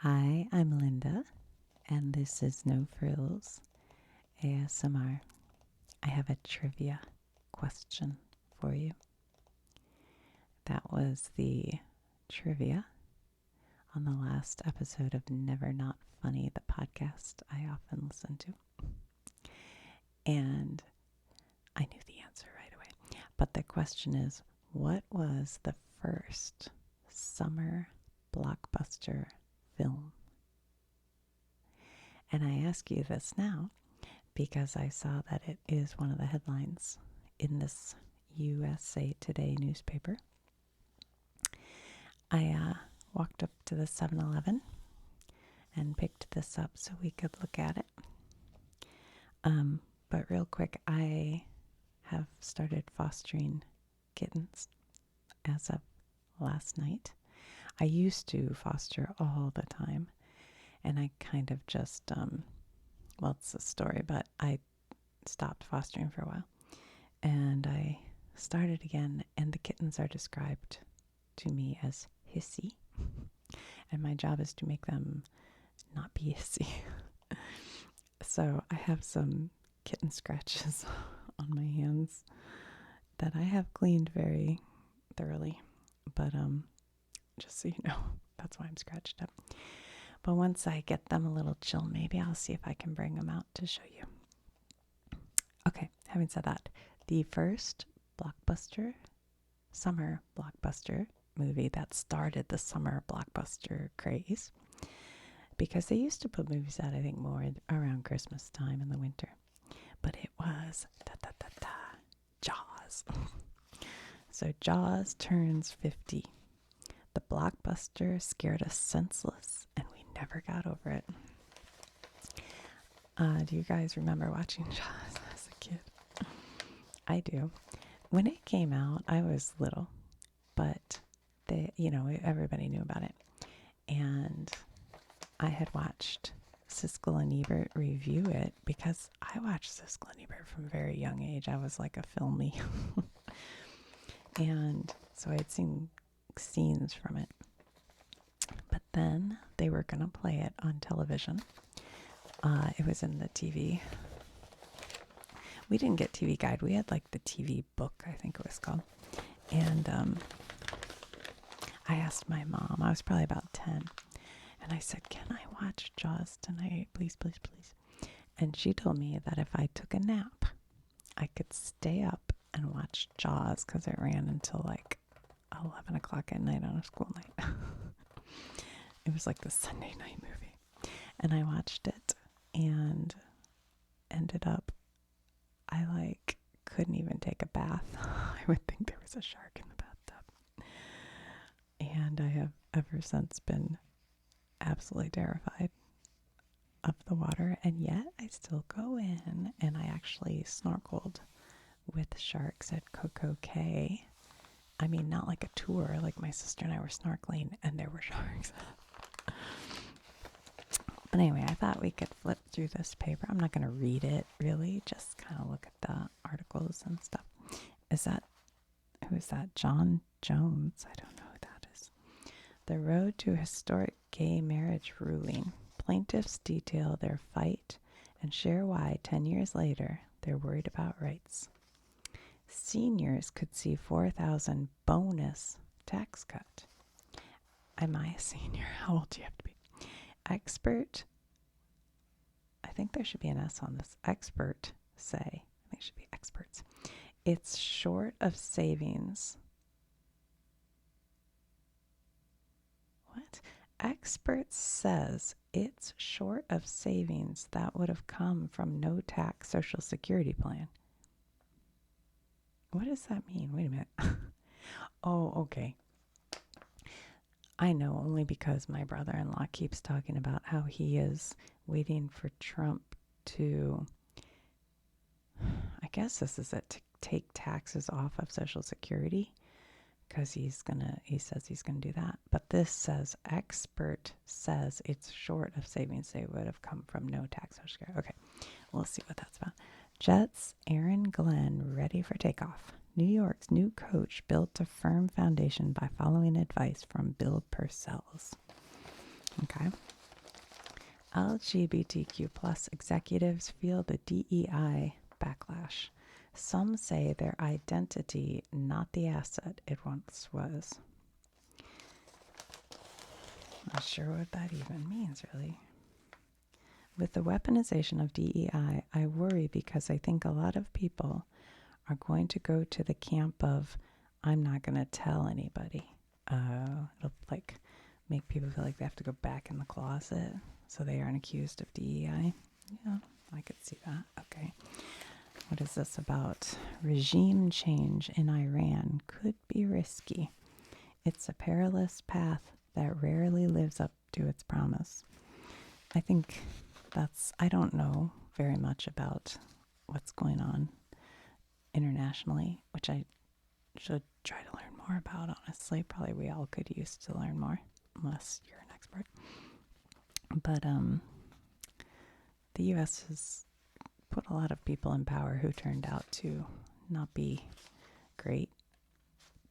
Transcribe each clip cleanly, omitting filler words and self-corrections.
Hi, I'm Linda, and this is No Frills ASMR. I have a trivia question for you. That was the trivia on the last episode of Never Not Funny, the podcast I often listen to. And I knew the answer right away. But the question is, what was the first summer blockbuster film? And I ask you this now because I saw that it is one of the headlines in this USA Today newspaper. I walked up to the 7-Eleven and picked this up so we could look at it. But real quick, I have started fostering kittens as of last night. I used to foster all the time, and I kind of just, well, it's a story, but I stopped fostering for a while. And I started again, and the kittens are described to me as hissy. And my job is to make them not be hissy. So I have some kitten scratches on my hands that I have cleaned very thoroughly. But just so you know, that's why I'm scratched up. But once I get them a little chill, maybe I'll see if I can bring them out to show you. Okay, having said that, the first summer blockbuster movie that started the summer blockbuster craze, because they used to put movies out, I think, more around Christmas time in the winter. But it was Jaws. So Jaws turns 50. The blockbuster scared us senseless, and we never got over it. Do you guys remember watching Jaws as a kid? I do. When it came out, I was little, but everybody knew about it. And I had watched Siskel and Ebert review it because I watched Siskel and Ebert from a very young age. I was like a filmy. And so I had seen scenes from it. But then they were going to play it on television. It was in the TV. We didn't get TV Guide. We had like the TV book, I think it was called. And I asked my mom, I was probably about 10, and I said, "Can I watch Jaws tonight? Please, please, please." And she told me that if I took a nap, I could stay up and watch Jaws because it ran until like 11 o'clock at night on a school night. It was like the Sunday night movie. And I watched it and ended up, I couldn't even take a bath. I would think there was a shark in the bathtub. And I have ever since been absolutely terrified of the water. And yet I still go in, and I actually snorkeled with sharks at Coco Cay. I mean, not like a tour, like my sister and I were snorkeling and there were sharks. But anyway, I thought we could flip through this paper. I'm not going to read it, really, just kind of look at the articles and stuff. Who is that? John Jones? I don't know who that is. The road to historic gay marriage ruling. Plaintiffs detail their fight and share why 10 years later they're worried about rights. Seniors could see $4,000 bonus tax cut. Am I a senior? How old do you have to be? Expert, I think there should be an S on this. Expert say, I think it should be experts. It's short of savings. What? Experts says it's short of savings that would have come from no tax Social Security plan. What does that mean? Wait a minute. Oh, okay. I know only because my brother-in-law keeps talking about how he is waiting for Trump to, I guess this is it, to take taxes off of Social Security, because he says he's gonna do that. But this says, expert says it's short of savings they would have come from no tax Social Security. Okay, we'll see what that's about. Jets Aaron Glenn ready for takeoff. New York's new coach built a firm foundation by following advice from Bill Parcells. Okay. LGBTQ plus executives feel the DEI backlash. Some say their identity, not the asset it once was. Not sure what that even means, really. With the weaponization of DEI, I worry because I think a lot of people are going to go to the camp of, I'm not going to tell anybody. It'll like make people feel like they have to go back in the closet so they aren't accused of DEI. Yeah, I could see that. Okay. What is this about? Regime change in Iran could be risky. It's a perilous path that rarely lives up to its promise. I think I don't know very much about what's going on internationally, which I should try to learn more about, honestly. Probably we all could use to learn more, unless you're an expert. But the U.S. has put a lot of people in power who turned out to not be great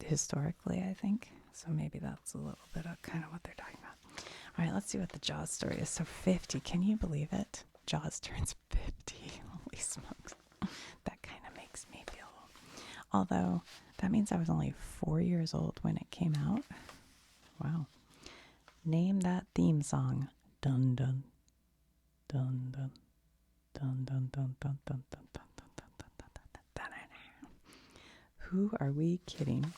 historically, I think. So maybe that's a little bit of kind of what they're talking about. All right, let's see what the Jaws story is. So 50, can you believe it? Jaws turns 50. Holy smokes. That kind of makes me feel old. Although, that means I was only 4 years old when it came out. Wow. Name that theme song. Dun dun. Dun dun. Dun dun dun dun dun dun dun dun dun dun dun dun dun. Who are we kidding?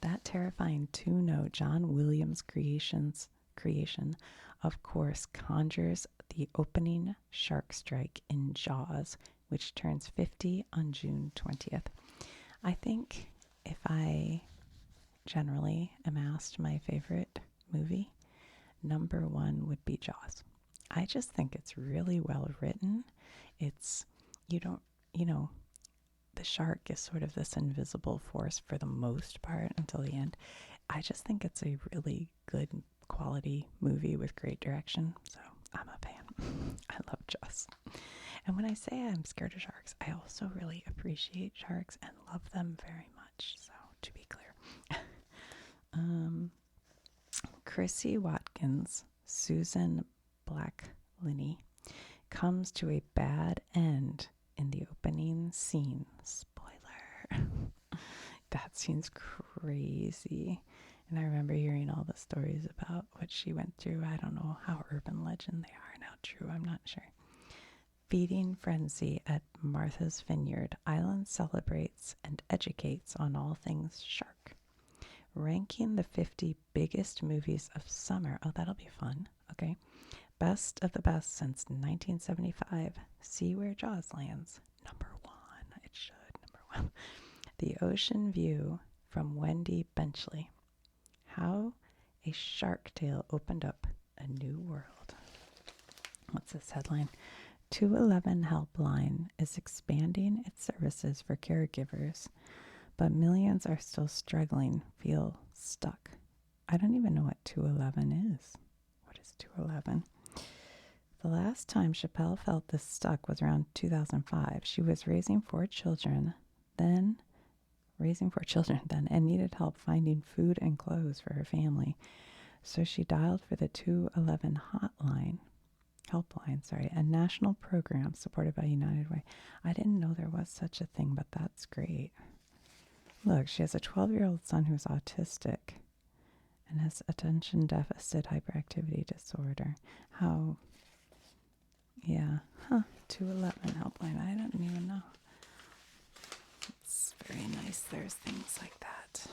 That terrifying two-note John Williams creation, of course, conjures the opening shark strike in Jaws, which turns 50 on June 20th. I think if I generally am asked my favorite movie, number one would be Jaws. I just think it's really well written. It's, the shark is sort of this invisible force for the most part until the end. I just think it's a really good quality movie with great direction. So I'm a fan. I love Jaws. And when I say I'm scared of sharks, I also really appreciate sharks and love them very much. So to be clear. Chrissy Watkins, Susan Blacklinney, comes to a bad end in the opening scene. Spoiler. That scene's crazy. And I remember hearing all the stories about what she went through. I don't know how urban legend they are and how true, I'm not sure. Feeding frenzy at Martha's Vineyard. Island celebrates and educates on all things shark. Ranking the 50 biggest movies of summer. Oh, that'll be fun. Okay. Best of the best since 1975. See where Jaws lands. Number one. It should. Number one. The Ocean View from Wendy Benchley. How a shark tale opened up a new world. What's this headline? 211 Helpline is expanding its services for caregivers, but millions are still struggling, feel stuck. I don't even know what 211 is. What is 211? The last time Chappelle felt this stuck was around 2005. She was raising four children then, and needed help finding food and clothes for her family. So she dialed for the 211 helpline, a national program supported by United Way. I didn't know there was such a thing, but that's great. Look, she has a 12-year-old son who's autistic and has attention deficit hyperactivity disorder. 211 helpline. I don't even know. It's very nice. There's things like that.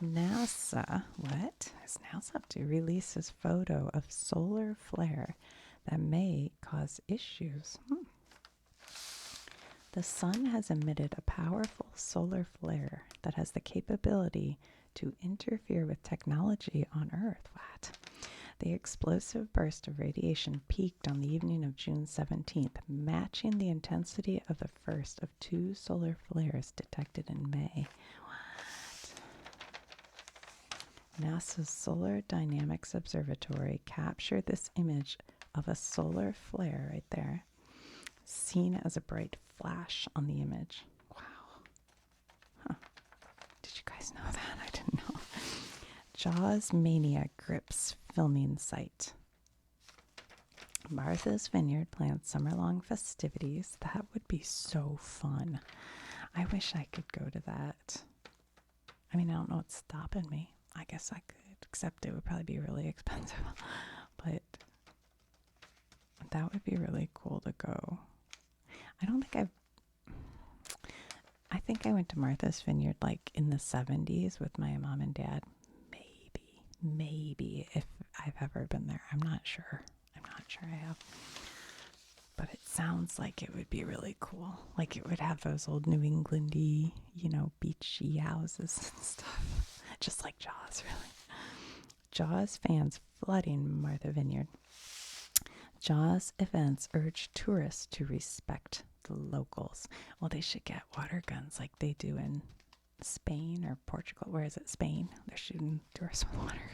NASA, what is NASA up to? Releases photo of solar flare that may cause issues. The sun has emitted a powerful solar flare that has the capability to interfere with technology on Earth. What? The explosive burst of radiation peaked on the evening of June 17th, matching the intensity of the first of two solar flares detected in May. What? NASA's Solar Dynamics Observatory captured this image of a solar flare right there, seen as a bright flash on the image. Wow. Huh. Did you guys know that? I didn't know. Jaws mania grips filming site. Martha's Vineyard plans summer-long festivities. That would be so fun. I wish I could go to that. I mean, I don't know what's stopping me. I guess I could, except it would probably be really expensive. But that would be really cool to go. I don't think I think I went to Martha's Vineyard like in the 70s with my mom and dad. Maybe if I've ever been there. I'm not sure I have. But it sounds like it would be really cool. Like it would have those old New Englandy, beachy houses and stuff. Just like Jaws, really. Jaws fans flooding Martha Vineyard. Jaws events urge tourists to respect the locals. Well, they should get water guns like they do in Spain or Portugal. Where is it? Spain. They're shooting tourists with water guns.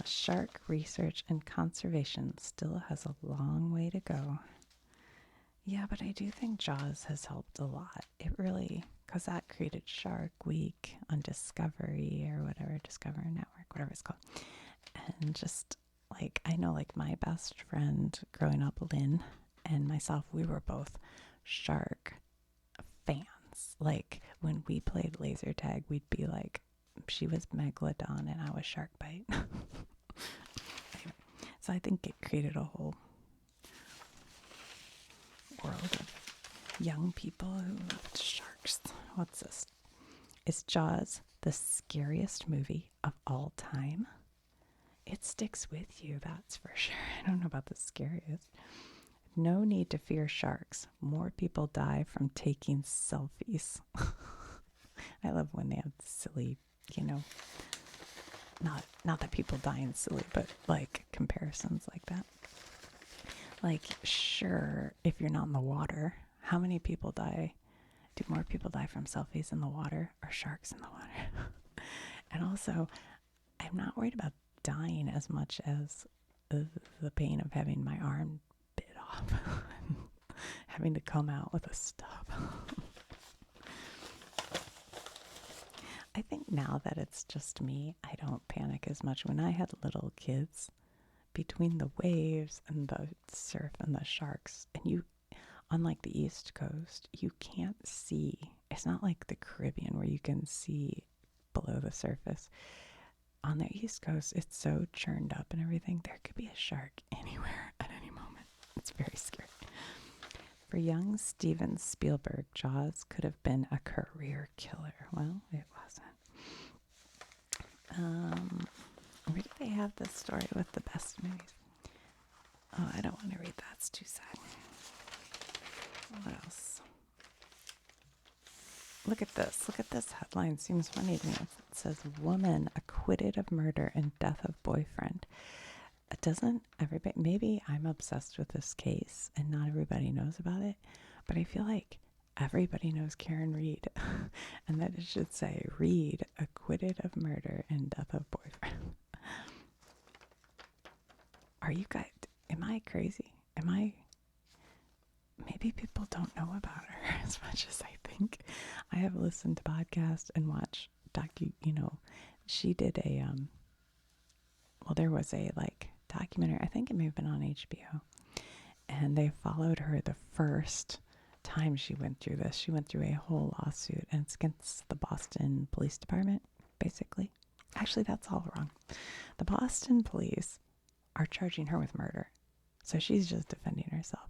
Shark research and conservation still has a long way to go. Yeah, but I do think Jaws has helped a lot. It really, because that created Shark Week on Discovery or whatever, Discovery Network, whatever it's called. And just like, I know like my best friend growing up, Lynn, and myself, we were both shark fans. Like when we played laser tag, we'd be like, she was Megalodon and I was Sharkbite. Anyway, so I think it created a whole world of young people who loved sharks. What's this? Is Jaws the scariest movie of all time? It sticks with you, that's for sure. I don't know about the scariest. No need to fear sharks. More people die from taking selfies. I love when they have silly, not that people die in silly, but like comparisons like that. Like, sure, if you're not in the water, how many people die? Do more people die from selfies in the water or sharks in the water? And also, I'm not worried about dying as much as the pain of having my arm bit off and having to come out with a stub. I think now that it's just me, I don't panic as much. When I had little kids, between the waves and the surf and the sharks, and unlike the East Coast, you can't see. It's not like the Caribbean where you can see below the surface. On the East Coast, it's so churned up and everything. There could be a shark anywhere at any moment. It's very scary. For young Steven Spielberg, Jaws could have been a career killer. Well, it wasn't. Where do they have this story with the best movies? Oh, I don't want to read that. It's too sad. What else? Look at this. Look at this headline. Seems funny to me. It says, woman acquitted of murder and death of boyfriend. Doesn't everybody, maybe I'm obsessed with this case and not everybody knows about it, but I feel like everybody knows Karen Reed and that it should say Reed acquitted of murder and death of boyfriend. Are you guys, am I crazy? Maybe people don't know about her as much as I think. I have listened to podcasts and watched she did there was a documentary, I think it may have been on HBO, and they followed her the first time she went through this. She went through a whole lawsuit, and it's against the Boston Police Department, basically. Actually, that's all wrong. The Boston police are charging her with murder, so she's just defending herself.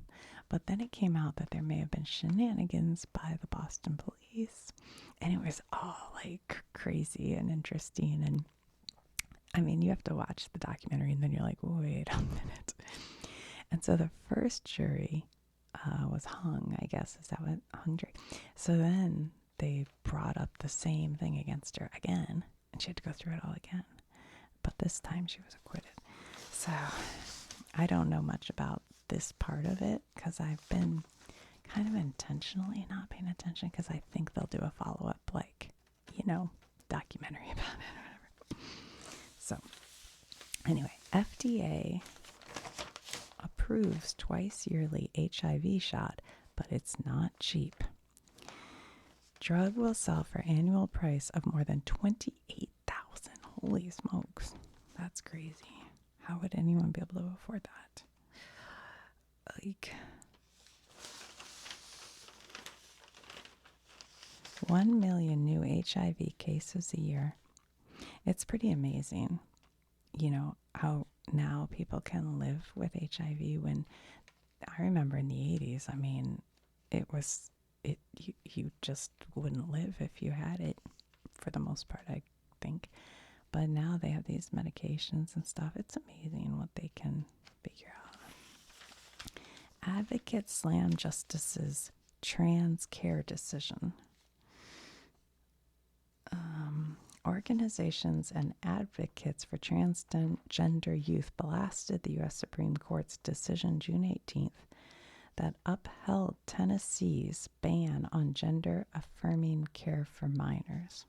But then it came out that there may have been shenanigans by the Boston police, and it was all crazy and interesting. And I mean, you have to watch the documentary and then you're like, wait a minute. And so the first jury was hung, I guess. Is that what hung jury? So then they brought up the same thing against her again, and she had to go through it all again. But this time she was acquitted. So I don't know much about this part of it because I've been kind of intentionally not paying attention because I think they'll do a follow-up, documentary about it or whatever. So anyway, FDA approves twice yearly HIV shot, but it's not cheap. Drug will sell for annual price of more than $28,000. Holy smokes. That's crazy. How would anyone be able to afford that? Like 1 million new HIV cases a year. It's pretty amazing, how now people can live with HIV when I remember in the 80s, I mean, you just wouldn't live if you had it for the most part, I think. But now they have these medications and stuff. It's amazing what they can figure out. Advocates slam justice's trans care decision. Organizations and advocates for transgender youth blasted the U.S. Supreme Court's decision June 18th that upheld Tennessee's ban on gender-affirming care for minors.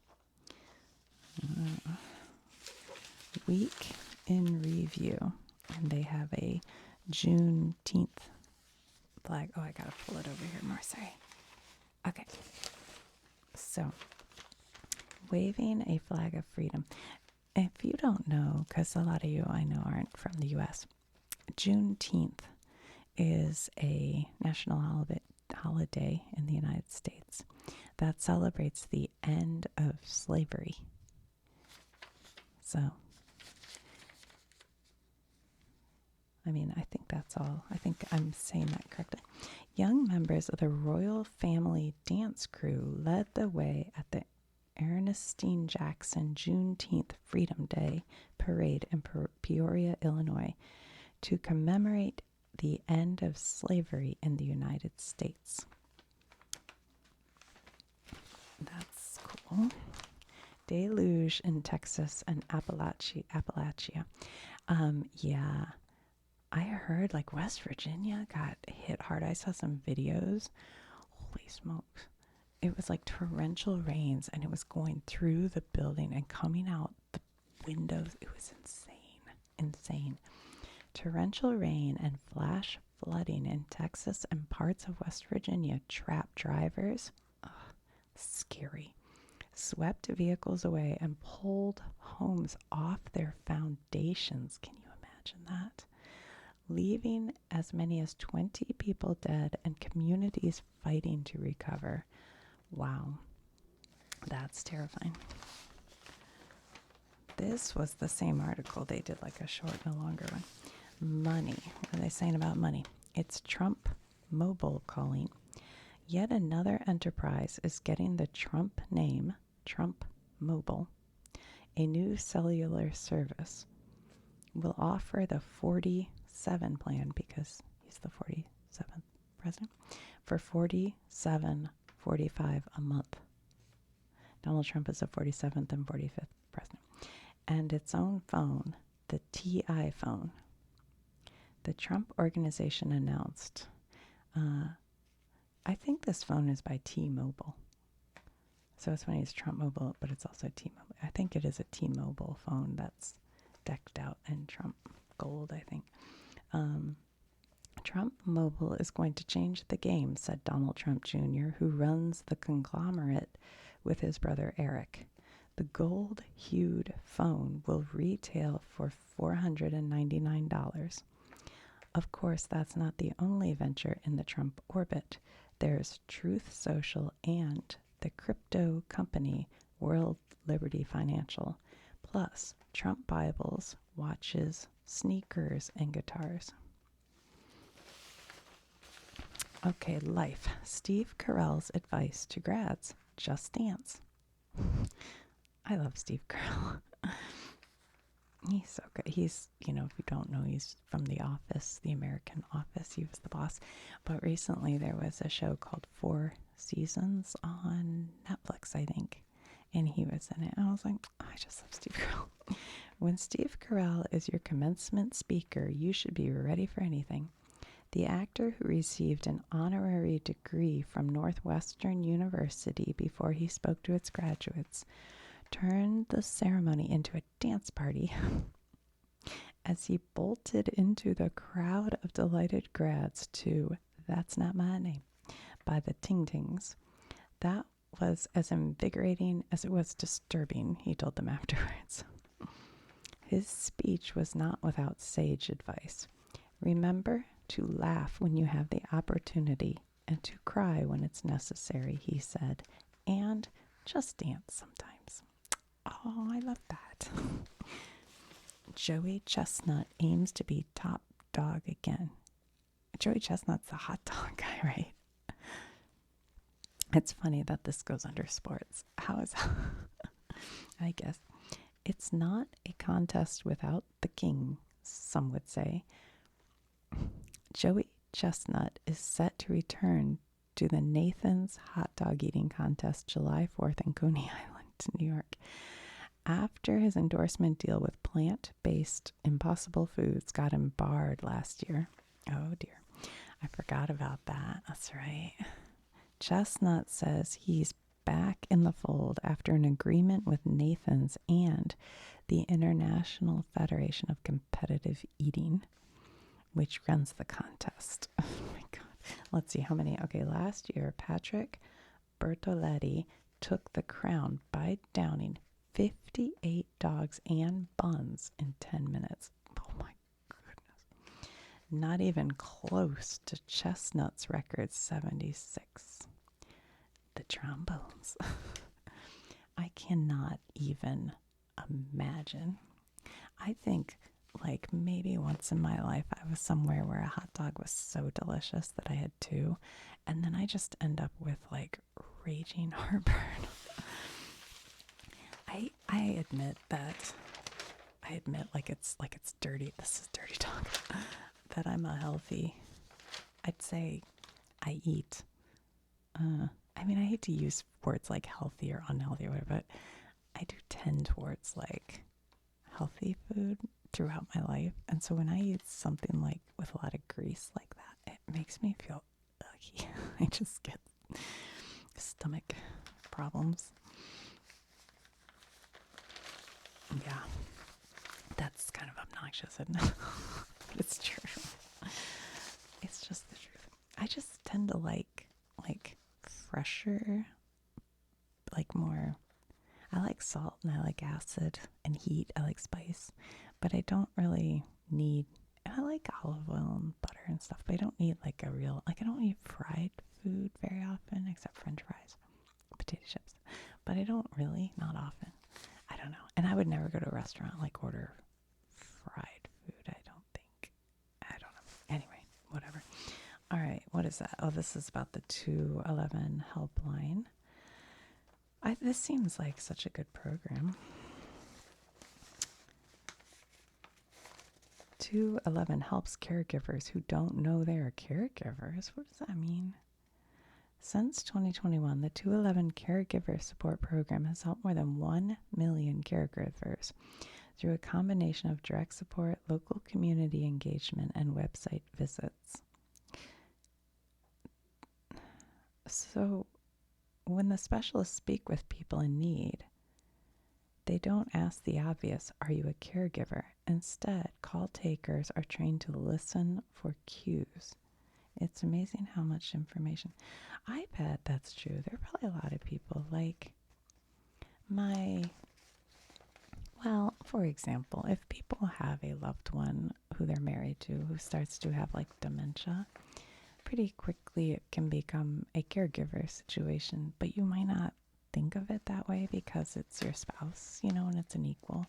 Week in review. And they have a Juneteenth flag. Oh, I gotta pull it over here more. Sorry. Okay. So, waving a flag of freedom. If you don't know, because a lot of you I know aren't from the U.S., Juneteenth is a national holiday in the United States that celebrates the end of slavery. So, I mean, I think that's all. I think I'm saying that correctly. Young members of the royal family dance crew led the way at the Ernestine Jackson Juneteenth Freedom Day parade in Peoria, Illinois, to commemorate the end of slavery in the United States. That's cool. Deluge in Texas and Appalachia. Yeah, I heard like West Virginia got hit hard. I saw some videos. Holy smokes. It was like torrential rains, and it was going through the building and coming out the windows. It was insane. Torrential rain and flash flooding in Texas and parts of West Virginia trapped drivers. Ugh, scary. Swept vehicles away and pulled homes off their foundations. Can you imagine that? Leaving as many as 20 people dead and communities fighting to recover. Wow, that's terrifying. This was the same article. They did like a short and a longer one. Money. What are they saying about money? It's Trump Mobile calling. Yet another enterprise is getting the Trump name, Trump Mobile. A new cellular service will offer the 47 plan, because he's the 47th president, for $47.45 a month. Donald Trump is the 47th and 45th president. And its own phone, the TI phone. The Trump organization announced, I think this phone is by T-Mobile. So it's funny, it's Trump Mobile, but it's also T-Mobile. I think it is a T-Mobile phone that's decked out in Trump gold, I think. Trump Mobile is going to change the game, said Donald Trump Jr., who runs the conglomerate with his brother Eric. The gold-hued phone will retail for $499. Of course, that's not the only venture in the Trump orbit. There's Truth Social and the crypto company World Liberty Financial, plus Trump Bibles, watches, sneakers, and guitars. Okay, life. Steve Carell's advice to grads. Just dance. I love Steve Carell. He's so good. He's, if you don't know, he's from The Office, the American Office. He was the boss. But recently there was a show called 4 Seasons on Netflix, I think. And he was in it. And I was like, I just love Steve Carell. When Steve Carell is your commencement speaker, you should be ready for anything. The actor, who received an honorary degree from Northwestern University before he spoke to its graduates, turned the ceremony into a dance party as he bolted into the crowd of delighted grads to That's Not My Name by the Ting Tings. That was as invigorating as it was disturbing, he told them afterwards. His speech was not without sage advice. Remember to laugh when you have the opportunity and to cry when it's necessary, he said, and just dance sometimes. Oh, I love that. Joey Chestnut aims to be top dog again. Joey Chestnut's the hot dog guy, right? It's funny that this goes under sports. How is that? I guess. It's not a contest without the king, some would say. Joey Chestnut is set to return to the Nathan's Hot Dog Eating Contest July 4th in Coney Island, New York. After his endorsement deal with plant-based Impossible Foods got him barred last year. Oh dear, I forgot about that. That's right. Chestnut says he's back in the fold after an agreement with Nathan's and the International Federation of Competitive Eating, which runs the contest. Oh my God. Let's see how many. Okay, last year, Patrick Bertoletti took the crown by downing 58 dogs and buns in 10 minutes. Oh my goodness. Not even close to Chestnut's record 76. The trombones. I cannot even imagine. I think like maybe once in my life I was somewhere where a hot dog was so delicious that I had two, and then I just end up with like raging heartburn. I admit like it's dirty. This is dirty talk. That I'm a healthy. I'd say I eat. I mean, I hate to use words like healthy or unhealthy or whatever, but I do tend towards like healthy food throughout my life. And so when I eat something like with a lot of grease like that, it makes me feel icky. I just get stomach problems. Yeah, that's kind of obnoxious, isn't it? But it's true. It's just the truth. I just tend to like fresher, like more. I like salt and I like acid and heat. I like spice, but I don't really need. I like olive oil and butter and stuff, but I don't need like a real. Like I don't eat fried food very often, except French fries, potato chips. But I don't really, not often. I don't know. And I would never go to a restaurant like order fried food. I don't think. I don't know. Anyway, whatever. All right, what is that? Oh, this is about the 211 helpline. This seems like such a good program. 211 helps caregivers who don't know they are caregivers. What does that mean? Since 2021, the 211 Caregiver Support Program has helped more than 1 million caregivers through a combination of direct support, local community engagement, and website visits. So, when the specialists speak with people in need, they don't ask the obvious, are you a caregiver? Instead, call takers are trained to listen for cues. It's amazing how much information. I bet that's true. There are probably a lot of people like for example, if people have a loved one who they're married to who starts to have like dementia, pretty quickly it can become a caregiver situation, but you might not think of it that way because it's your spouse, and it's an equal,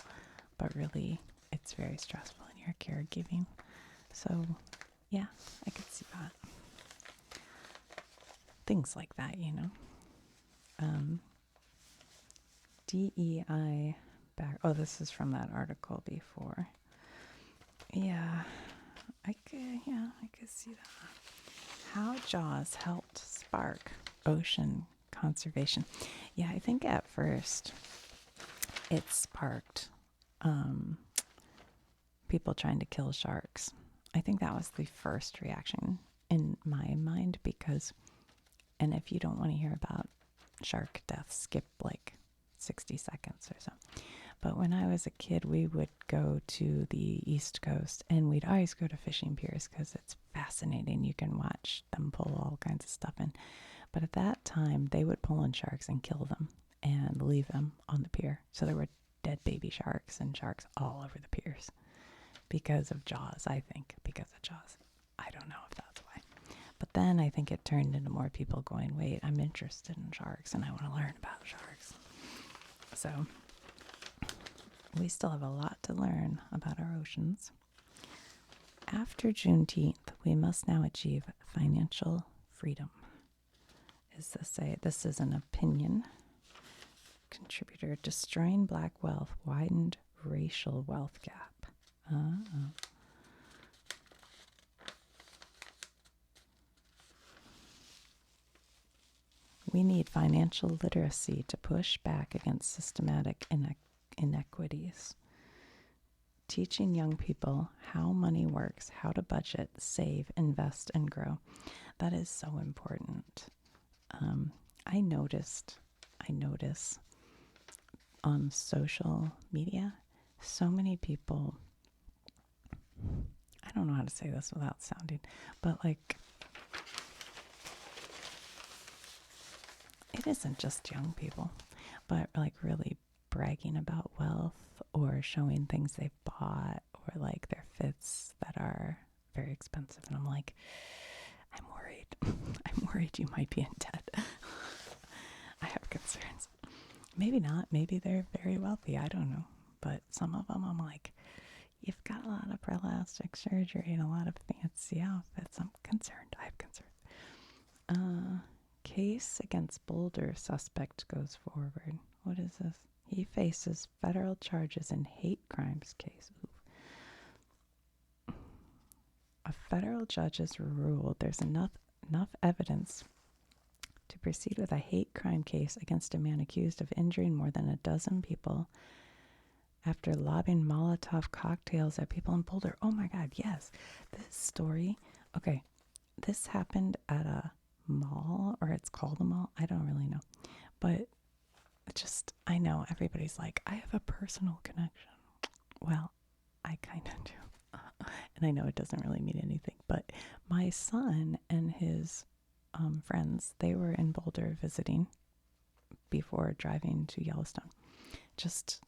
but really it's very stressful in your caregiving. So yeah, I could see that. Things like that, DEI back. Oh, this is from that article before. Yeah, I could see that. How JAWS helped spark ocean conservation. Yeah, I think at first it sparked people trying to kill sharks. I think that was the first reaction in my mind because, and if you don't want to hear about shark death, skip like 60 seconds or so. But when I was a kid, we would go to the East Coast and we'd always go to fishing piers because it's fascinating. You can watch them pull all kinds of stuff in. But at that time, they would pull in sharks and kill them and leave them on the pier. So there were dead baby sharks and sharks all over the piers because of Jaws, I think. Because of Jaws. I don't know if that's why. But then I think it turned into more people going, wait, I'm interested in sharks and I want to learn about sharks. So we still have a lot to learn about our oceans. After Juneteenth, we must now achieve financial freedom. This is an opinion. Contributor, destroying black wealth widened racial wealth gap. We need financial literacy to push back against systematic inequities. Teaching young people how money works, how to budget, save, invest, and grow. That is so important. I notice on social media, so many people, I don't know how to say this without sounding, but like, it isn't just young people, but like really bragging about wealth or showing things they've bought or like their fits that are very expensive. And I'm like, I'm worried. I'm worried you might be in debt. I have concerns. Maybe not. Maybe they're very wealthy. I don't know. But some of them, I'm like, you've got a lot of plastic surgery and a lot of fancy outfits. I'm concerned. I have concerns. Case against Boulder suspect goes forward. What is this? He faces federal charges in hate crimes case. Ooh. A federal judge has ruled there's enough evidence to proceed with a hate crime case against a man accused of injuring more than a dozen people after lobbing Molotov cocktails at people in Boulder. Oh my God, yes. This story, okay, this happened at a mall, or it's called a mall. I don't really know. But just, I know everybody's like, I have a personal connection. Well, I kind of do. And I know it doesn't really mean anything, but my son and his friends, they were in Boulder visiting before driving to Yellowstone, just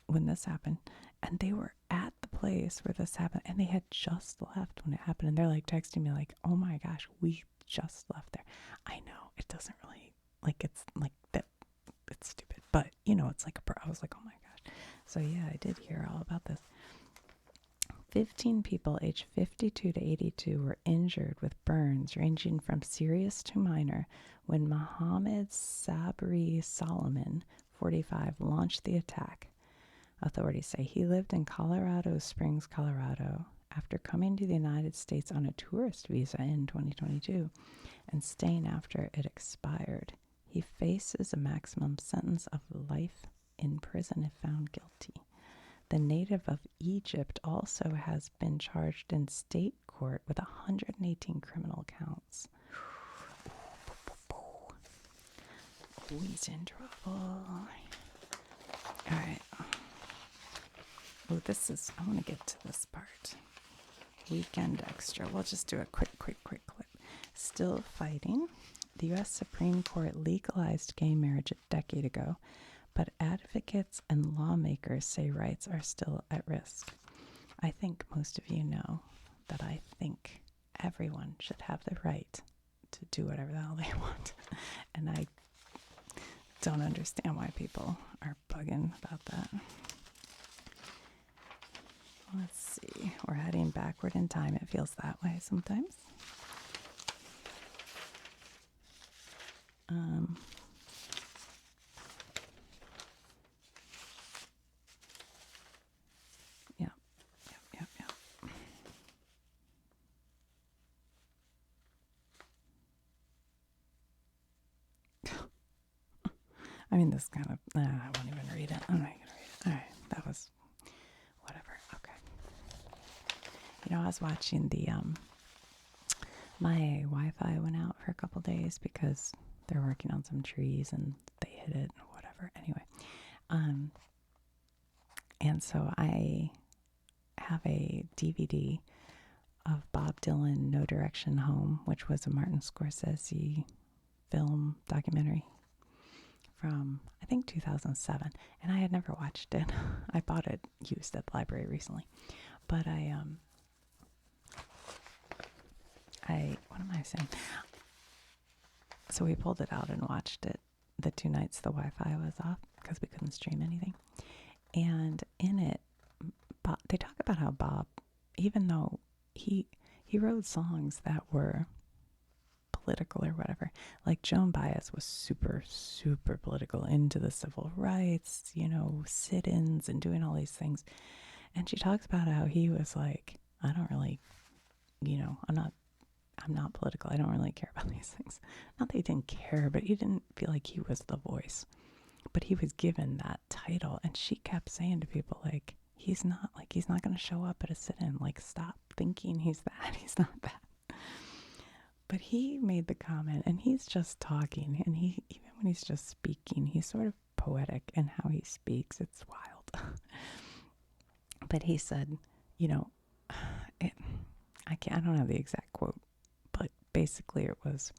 when this happened. And they were at the place where this happened, and they had just left when it happened. And they're like texting me like, oh my gosh, we just left there. I know it doesn't really, like, it's like that, it's stupid, but you know, it's like I was like, oh my gosh. So yeah, I did hear all about this. 15 people aged 52 to 82 were injured with burns ranging from serious to minor when Mohammed Sabri Solomon, 45, launched the attack. Authorities say he lived in Colorado Springs, Colorado, after coming to the United States on a tourist visa in 2022 and staying after it expired. He faces a maximum sentence of life in prison if found guilty. The native of Egypt also has been charged in state court with 118 criminal counts. Oh, he's in trouble. All right. Oh, I want to get to this part. Weekend extra. We'll just do a quick clip. Still fighting. The U.S. Supreme Court legalized gay marriage a decade ago, but advocates and lawmakers say rights are still at risk. I think most of you know that I think everyone should have the right to do whatever the hell they want. And I don't understand why people are bugging about that. Let's see. We're heading backward in time. It feels that way sometimes. Yeah. I mean, this kind of, I won't even read it. I'm not going to read it. All right. That was, whatever. Okay. You know, I was watching my Wi-Fi went out for a couple days because they're working on some trees and they hit it or whatever. Anyway, and so I have a DVD of Bob Dylan, No Direction Home, which was a Martin Scorsese film documentary from, I think, 2007, and I had never watched it. I bought it used at the library recently, but what am I saying? So we pulled it out and watched it the 2 nights the Wi-Fi was off because we couldn't stream anything. And in it, Bob, they talk about how Bob, even though he wrote songs that were political or whatever, like Joan Baez was super, super political, into the civil rights, sit-ins and doing all these things. And she talks about how he was like, I don't really, I'm not political. I don't really care about these things. Not that he didn't care, but he didn't feel like he was the voice. But he was given that title, and she kept saying to people, like, he's not going to show up at a sit-in. Like, stop thinking he's that. He's not that. But he made the comment, and he's just talking, and even when he's just speaking, he's sort of poetic in how he speaks. It's wild. But he said, I don't have the exact quote, but basically it was,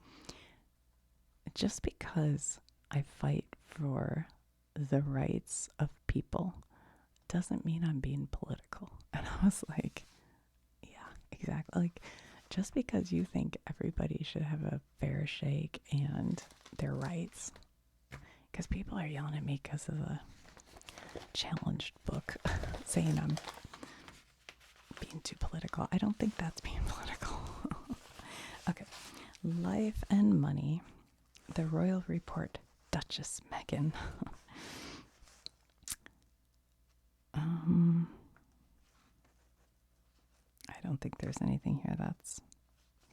just because I fight for the rights of people doesn't mean I'm being political. And I was like, yeah, exactly. Like, just because you think everybody should have a fair shake and their rights, because people are yelling at me because of the challenged book saying I'm being too political. I don't think that's being political. Okay. Life and Money, The Royal Report, Duchess Meghan. I don't think there's anything here that's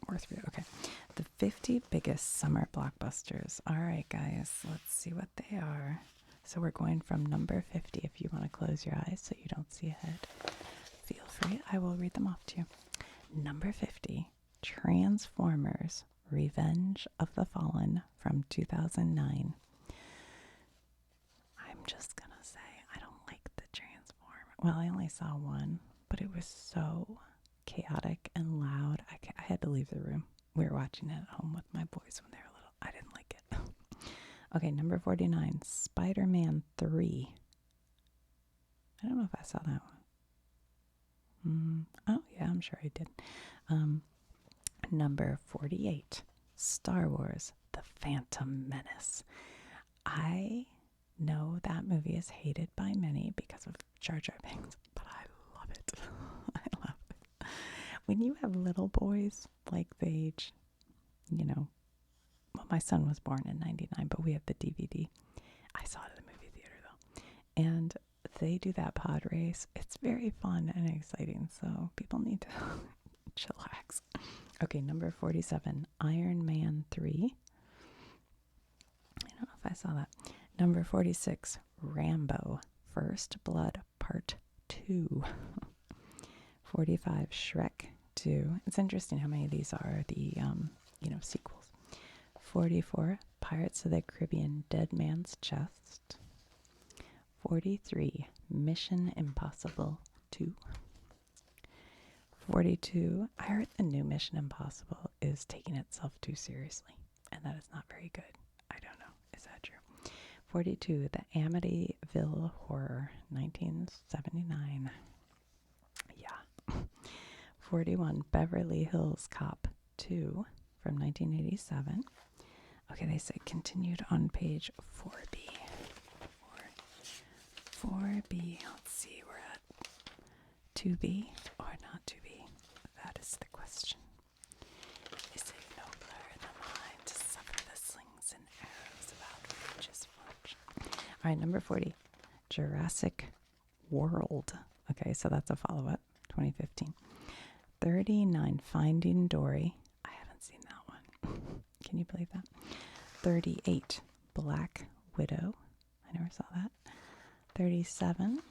worth reading. Okay. The 50 biggest summer blockbusters. All right, guys, let's see what they are. So we're going from number 50. If you want to close your eyes so you don't see ahead, feel free. I will read them off to you. Number 50, Transformers, Revenge of the Fallen from 2009. I'm just going to say I don't like the Transformer. Well, I only saw one, but it was so chaotic and loud. I had to leave the room. We were watching it at home with my boys when they were little. I didn't like it. Okay, number 49, Spider-Man 3. I don't know if I saw that one. Oh, yeah, I'm sure I did. Number 48, Star Wars, The Phantom Menace. I know that movie is hated by many because of Jar Jar Binks, but I love it. I love it. When you have little boys, like the age, well, my son was born in 99, but we have the DVD. I saw it at the movie theater, though. And they do that pod race. It's very fun and exciting, so people need to chillax. Okay, number 47, Iron Man 3. I don't know if I saw that. Number 46, Rambo, First Blood Part 2. 45, Shrek 2. It's interesting how many of these are the, sequels. 44, Pirates of the Caribbean, Dead Man's Chest. 43, Mission Impossible 2. 42, I heard the new Mission Impossible is taking itself too seriously, and that is not very good. I don't know. Is that true? 42, The Amityville Horror, 1979. Yeah. 41, Beverly Hills Cop 2 from 1987. Okay, they say continued on page 4B. 4B. Let's see, we're at 2B or not 2B. That is the question. Is it nobler than mine to suffer the slings and arrows about religious fortune? All right, number 40, Jurassic World. Okay, so that's a follow-up, 2015. 39, Finding Dory. I haven't seen that one. Can you believe that? 38, Black Widow. I never saw that. 37,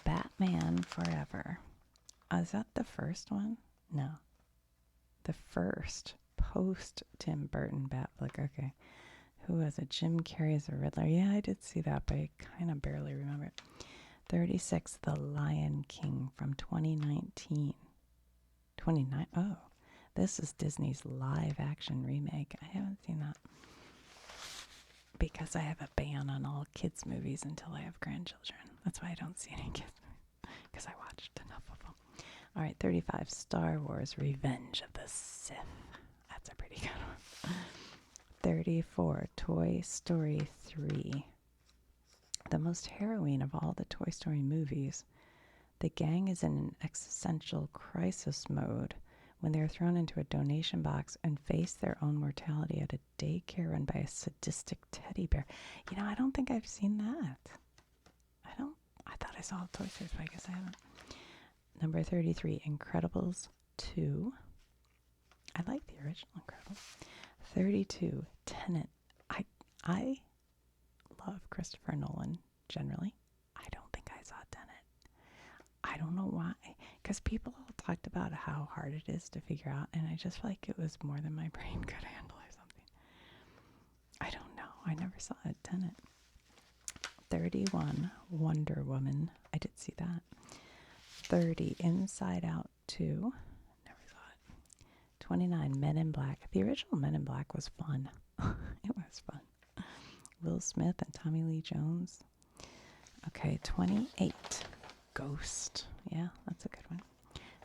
Batman Forever. Is that the first one? No. The first post Tim Burton Bat flick. Okay. Who was it? Jim Carrey as a Riddler. Yeah, I did see that, but I kind of barely remember it. 36, The Lion King from 2019. 29. Oh, this is Disney's live action remake. I haven't seen that. because I have a ban on all kids movies until I have grandchildren. That's why I don't see any kids movies, because I watched enough of them. All right, 35, Star Wars Revenge of the Sith. That's a pretty good one. 34, Toy Story 3. The most harrowing of all the Toy Story movies. The gang is in an existential crisis mode when they are thrown into a donation box and face their own mortality at a daycare run by a sadistic teddy bear. You know, I don't think I've seen that. I thought I saw Toy Story, but I guess I haven't. Number 33, Incredibles 2. I like the original Incredibles. 32, Tenet. I love Christopher Nolan generally. I don't think I saw Tenet. I don't know why. Because people all talked about how hard it is to figure out, and I just feel like it was more than my brain could handle or something. I don't know. I never saw it. Tenet. 31, Wonder Woman. I did see that. 30, Inside Out 2. Never saw it. 29, Men in Black. The original Men in Black was fun. It was fun. Will Smith and Tommy Lee Jones. Okay, 28, Ghost. Yeah, that's a good one.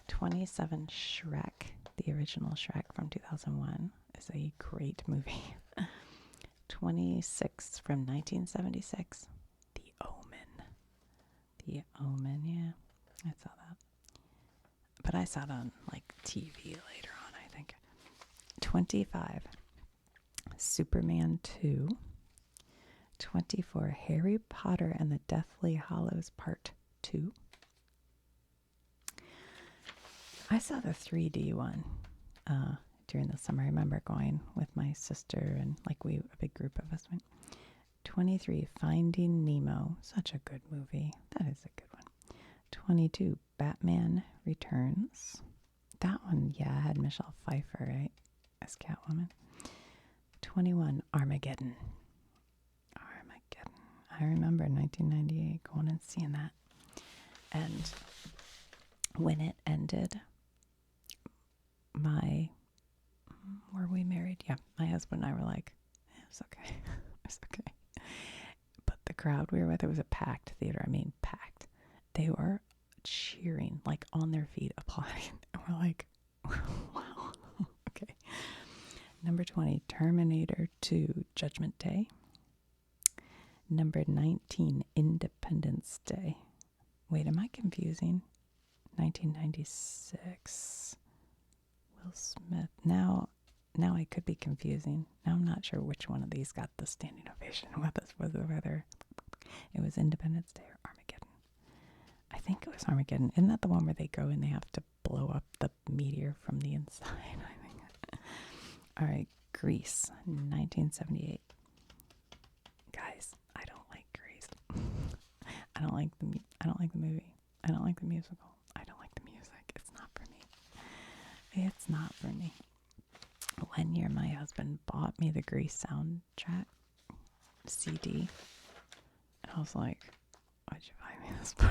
27, Shrek. The original Shrek from 2001 is a great movie. 26, from 1976, The Omen. The Omen, yeah. I saw that. But I saw it on, like, TV later on, I think. 25, Superman 2. 24, Harry Potter and the Deathly Hallows Part 2. I saw the 3D one during the summer. I remember going with my sister and a big group of us went. 23, Finding Nemo. Such a good movie. That is a good one. 22, Batman Returns. That one, yeah, had Michelle Pfeiffer, right, as Catwoman. 21, Armageddon. I remember 1998 going and seeing that. And when it ended, were we married? Yeah, my husband and I were like, it's okay. It's okay. But the crowd we were with, it was a packed theater. I mean, packed. They were cheering, like on their feet, applauding. And we're like, wow. Okay. Number 20, Terminator 2, Judgment Day. Number 19, Independence Day. Wait, am I confusing? 1996. Will Smith. Now I could be confusing. Now I'm not sure which one of these got the standing ovation. Whether it was Independence Day or Armageddon. I think it was Armageddon. Isn't that the one where they go and they have to blow up the meteor from the inside? I think. All right, Grease, 1978. Guys, I don't like Grease. I don't like the movie. I don't like the musical. I don't like the music. It's not for me. It's not for me. One year, my husband bought me the Grease soundtrack CD, and I was like, "Why'd you buy me this for?"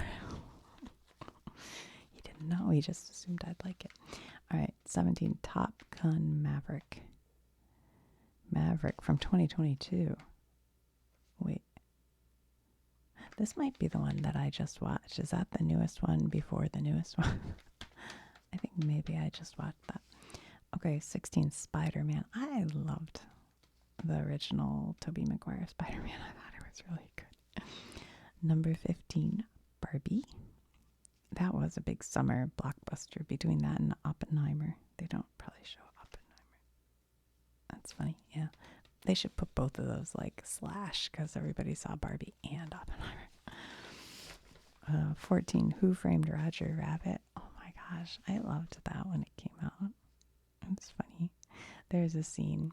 He didn't know. He just assumed I'd like it. All right, 17, Top Gun Maverick. Maverick from 2022. Wait. This might be the one that I just watched. Is that the newest one before the newest one? I think maybe I just watched that. Okay, 16, Spider-Man. I loved the original Tobey Maguire Spider-Man. I thought it was really good. Number 15, Barbie. That was a big summer blockbuster between that and Oppenheimer. They don't probably show Oppenheimer. That's funny, yeah. They should put both of those slash because everybody saw Barbie and Oppenheimer. 14, Who Framed Roger Rabbit? Oh my gosh, I loved that when it came out. It's funny. There's a scene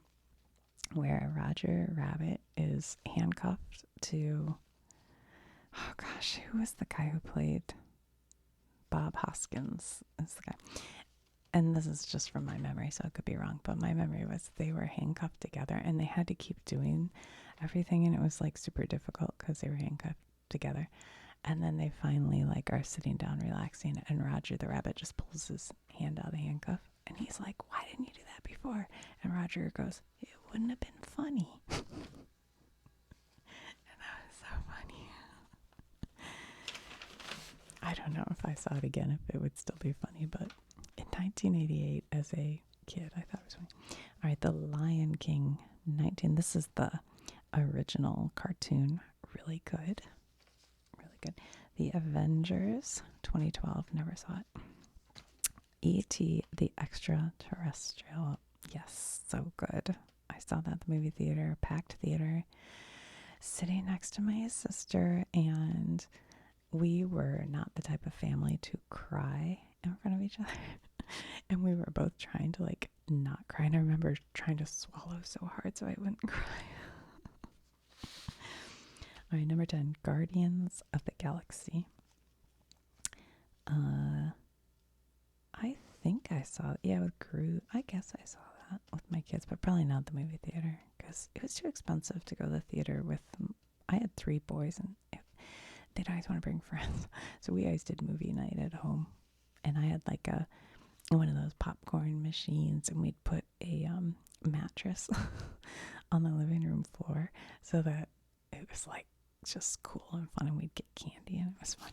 where Roger Rabbit is handcuffed to, oh gosh, who was the guy who played Bob Hoskins? Is the guy. And this is just from my memory, so it could be wrong, but my memory was they were handcuffed together and they had to keep doing everything, and it was super difficult because they were handcuffed together. And then they finally are sitting down relaxing, and Roger the rabbit just pulls his hand out of the handcuff, and he's like, "Why didn't you do that before?" And Roger goes, "It wouldn't have been funny." I don't know if I saw it again, if it would still be funny, but in 1988, as a kid, I thought it was funny. All right, The Lion King, this is the original cartoon. Really good. Really good. The Avengers, 2012, never saw it. E.T. the Extraterrestrial, yes, so good. I saw that at the movie theater, packed theater, sitting next to my sister, and we were not the type of family to cry in front of each other. And we were both trying to like not cry. And I remember trying to swallow so hard so I wouldn't cry. All right, number 10, Guardians of the Galaxy. I think I saw it. Yeah, with Groot. I guess I saw that with my kids, but probably not the movie theater because it was too expensive to go to the theater with them. I had 3 boys and they'd always want to bring friends. So we always did movie night at home. And I had like one of those popcorn machines, and we'd put a mattress on the living room floor so that it was like just cool and fun, and we'd get candy and it was fun.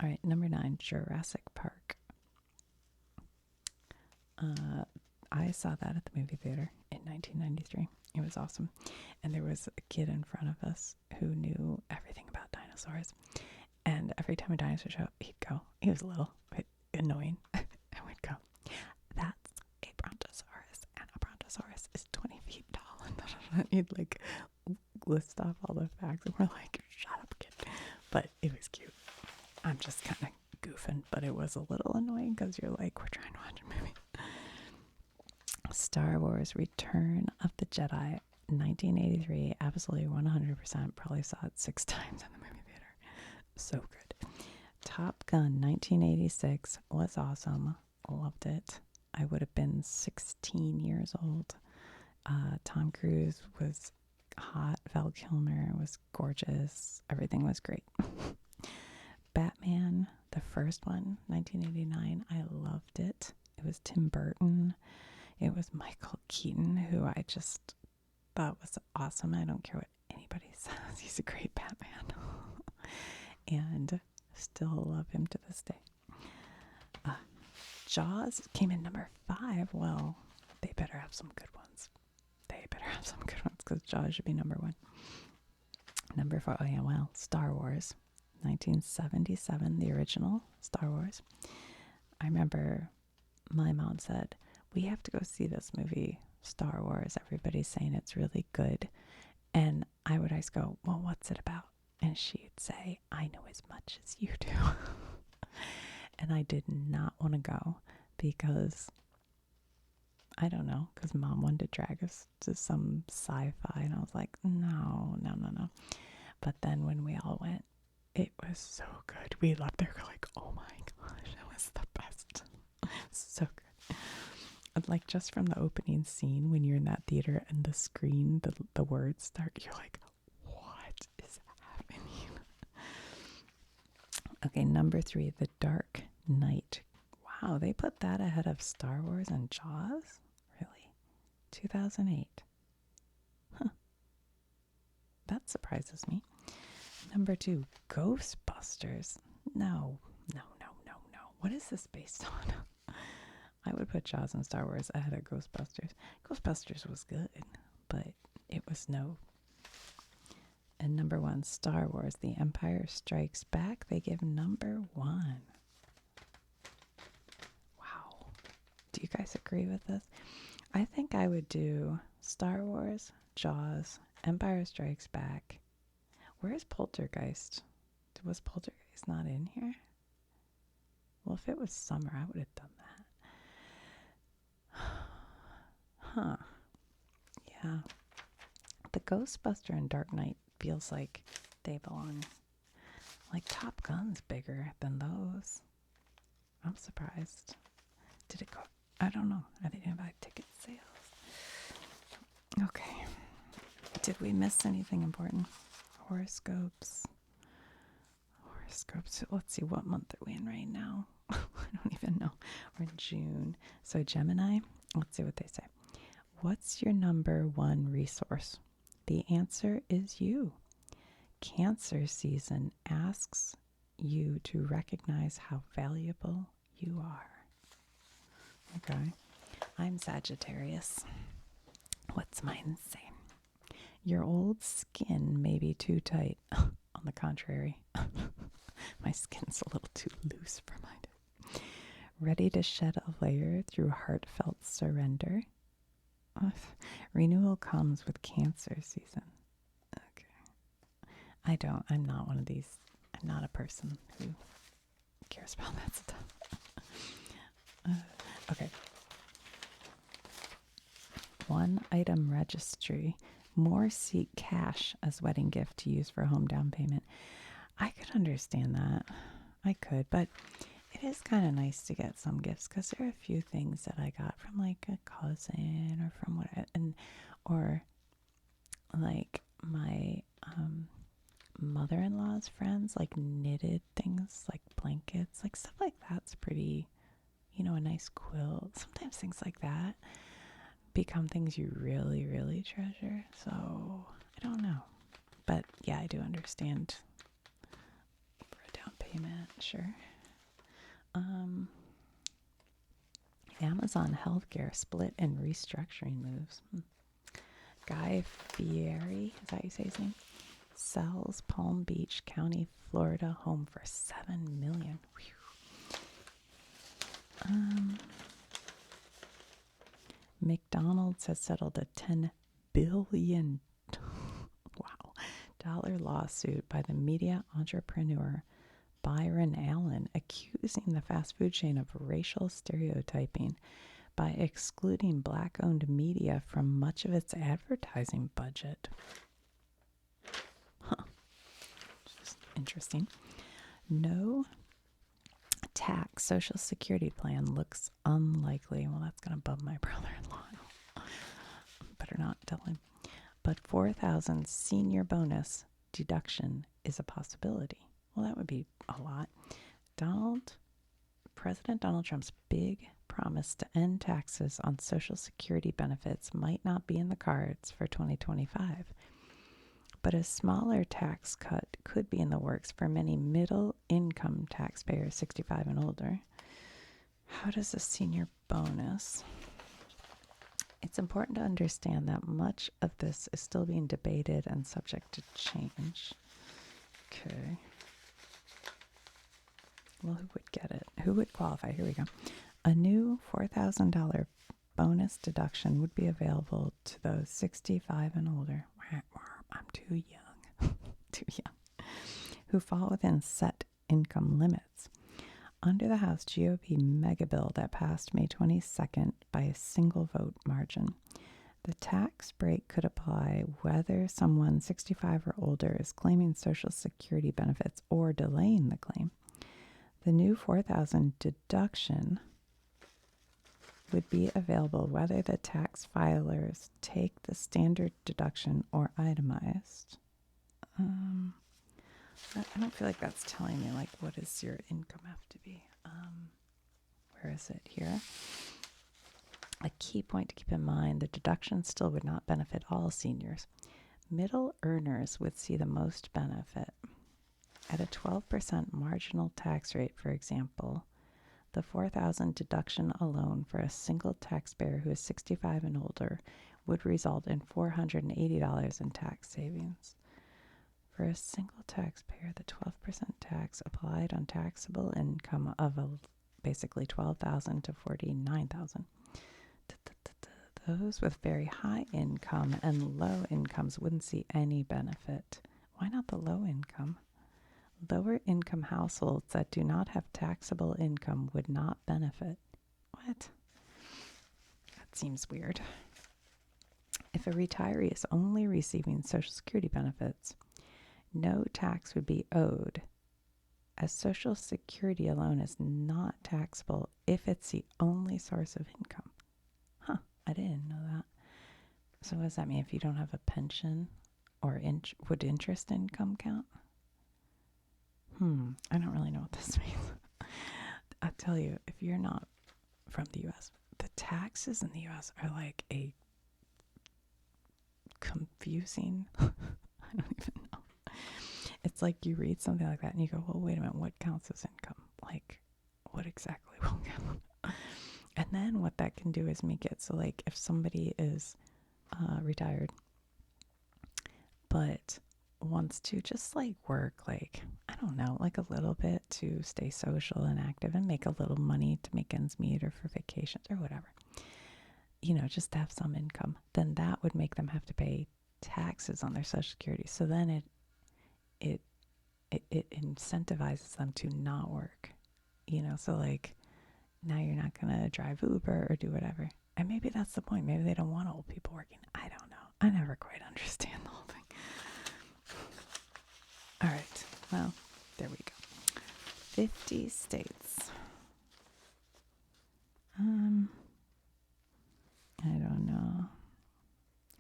All right, number 9, Jurassic Park. I saw that at the movie theater in 1993. It was awesome. And there was a kid in front of us who knew everything about dinosaurs. And every time a dinosaur showed up, he'd go. He was little, but annoying. And we'd go, that's a brontosaurus. And a brontosaurus is 20 feet tall. And he'd like list off all the facts. And we're like, shut up, kid. But it was cute. I'm just kind of goofing, but it was a little annoying because you're like, we're trying to watch a movie. Star Wars Return of the Jedi, 1983, absolutely 100%. Probably saw it 6 times in the movie theater. So good. Top Gun, 1986, was awesome. Loved it. I would have been 16 years old. Tom Cruise was hot. Val Kilmer was gorgeous. Everything was great. Batman, the first one, 1989. I loved it. It was Tim Burton. It was Michael Keaton, who I just thought was awesome. I don't care what anybody says. He's a great Batman. And still love him to this day. Jaws came in number 5. Well, they better have some good ones. They better have some good ones because Jaws should be number 1. Number 4, oh yeah, well, Star Wars. 1977, the original Star Wars. I remember my mom said, we have to go see this movie, Star Wars. Everybody's saying it's really good. And I would always go, well, what's it about? And she'd say, I know as much as you do. And I did not want to go because, I don't know, because Mom wanted to drag us to some sci-fi. And I was like, no. But then when we all went, it was so good. We left there like, oh my gosh, it was the best. So good. Like just from the opening scene when you're in that theater and the screen, the words start, you're like, what is happening? Okay, number 3, The Dark Knight. Wow, they put that ahead of Star Wars and Jaws? Really? 2008. Huh. That surprises me. Number 2, Ghostbusters. No. What is this based on? I would put Jaws and Star Wars ahead of Ghostbusters. Ghostbusters was good, but it was no. And number 1, Star Wars, The Empire Strikes Back. They give number 1. Wow. Do you guys agree with this? I think I would do Star Wars, Jaws, Empire Strikes Back. Where's Poltergeist? Was Poltergeist not in here? Well, if it was summer, I would have done that. Huh. Yeah. The Ghostbuster and Dark Knight feels like they belong. Like Top Gun's bigger than those. I'm surprised. Did it go? I don't know. I didn't buy ticket sales. Okay. Did we miss anything important? Horoscopes. Let's see, what month are we in right now? I don't even know. We're in June. So Gemini, let's see what they say. What's your number 1 resource? The answer is you. Cancer season asks you to recognize how valuable you are. Okay. I'm Sagittarius. What's mine say? Your old skin may be too tight. On the contrary, my skin's a little too loose for mine. Ready to shed a layer through heartfelt surrender? Renewal comes with Cancer season. Okay. I'm not one of these. I'm not a person who cares about that stuff. Okay. One item registry. More seek cash as wedding gift to use for home down payment. I could understand that. I could, but it is kind of nice to get some gifts because there are a few things that I got from like a cousin or from or like my mother-in-law's friends like knitted things like blankets, like stuff like that's pretty, a nice quilt. Sometimes things like that become things you really, really treasure. So I don't know. But yeah, I do understand for a down payment, sure. Amazon Healthcare split and restructuring moves. Guy Fieri, is that how you say his name? Sells Palm Beach County, Florida home for $7 million. McDonald's has settled a $10 billion dollar lawsuit by the media entrepreneur Byron Allen, accusing the fast food chain of racial stereotyping by excluding black-owned media from much of its advertising budget. Just interesting. No tax Social Security plan looks unlikely. Well, that's going to bum my brother-in-law. Better not tell him. But $4,000 senior bonus deduction is a possibility. Well, that would be a lot. President Donald Trump's big promise to end taxes on Social Security benefits might not be in the cards for 2025. But a smaller tax cut could be in the works for many middle-income taxpayers 65 and older. How does a senior bonus? It's important to understand that much of this is still being debated and subject to change. Okay. Well, who would get it? Who would qualify? Here we go. A new $4,000 bonus deduction would be available to those 65 and older. I'm too young. Too young. Who fall within set income limits. Under the House GOP mega bill that passed May 22nd by a single vote margin, the tax break could apply whether someone 65 or older is claiming Social Security benefits or delaying the claim. The new $4,000 deduction would be available whether the tax filers take the standard deduction or itemized. I don't feel like that's telling me, like, what does your income have to be? Where is it here? A key point to keep in mind, the deduction still would not benefit all seniors. Middle earners would see the most benefit. At a 12% marginal tax rate, for example, the $4,000 deduction alone for a single taxpayer who is 65 and older would result in $480 in tax savings. For a single taxpayer, the 12% tax applied on taxable income of basically $12,000 to $49,000. Those with very high income and low incomes wouldn't see any benefit. Why not the low income? Lower income households that do not have taxable income would not benefit. What? That seems weird. If a retiree is only receiving Social Security benefits, no tax would be owed, as Social Security alone is not taxable if it's the only source of income. I didn't know that. So what does that mean? If you don't have a pension, or would interest income count? I don't really know what this means. I'll tell you, if you're not from the U.S., the taxes in the U.S. are like a confusing, I don't even know. It's like you read something like that and you go, well, wait a minute, what counts as income? Like, what exactly will count? And then what that can do is make it so, like, if somebody is retired but wants to just like work, like, I don't know, like a little bit to stay social and active and make a little money to make ends meet or for vacations or whatever, just to have some income, then that would make them have to pay taxes on their Social Security. So then it incentivizes them to not work, so like now you're not going to drive Uber or do whatever. And maybe that's the point. Maybe they don't want old people working. I don't know. I never quite understand the whole thing. All right. Well, there we go. 50 states. I don't know.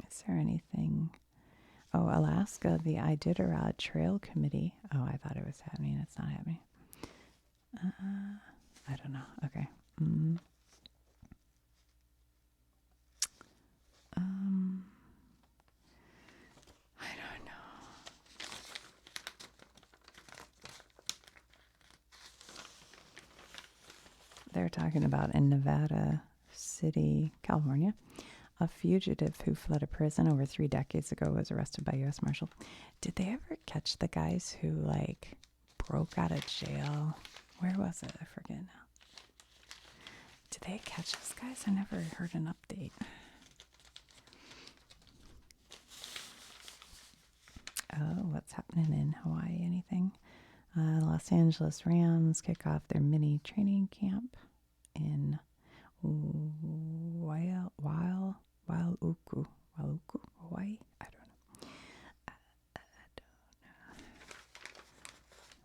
Is there anything? Oh, Alaska, the Iditarod Trail Committee. Oh, I thought it was happening. It's not happening. I don't know. Okay. I don't know. They're talking about in Nevada City, California, a fugitive who fled a prison over 3 decades ago was arrested by U.S. Marshal. Did they ever catch the guys who, like, broke out of jail? Where was it? I forget now. Did they catch those guys? I never heard an update. Oh, what's happening in Hawaii? Anything? Los Angeles Rams kick off their mini training camp in Wailuku, Hawaii. I don't know.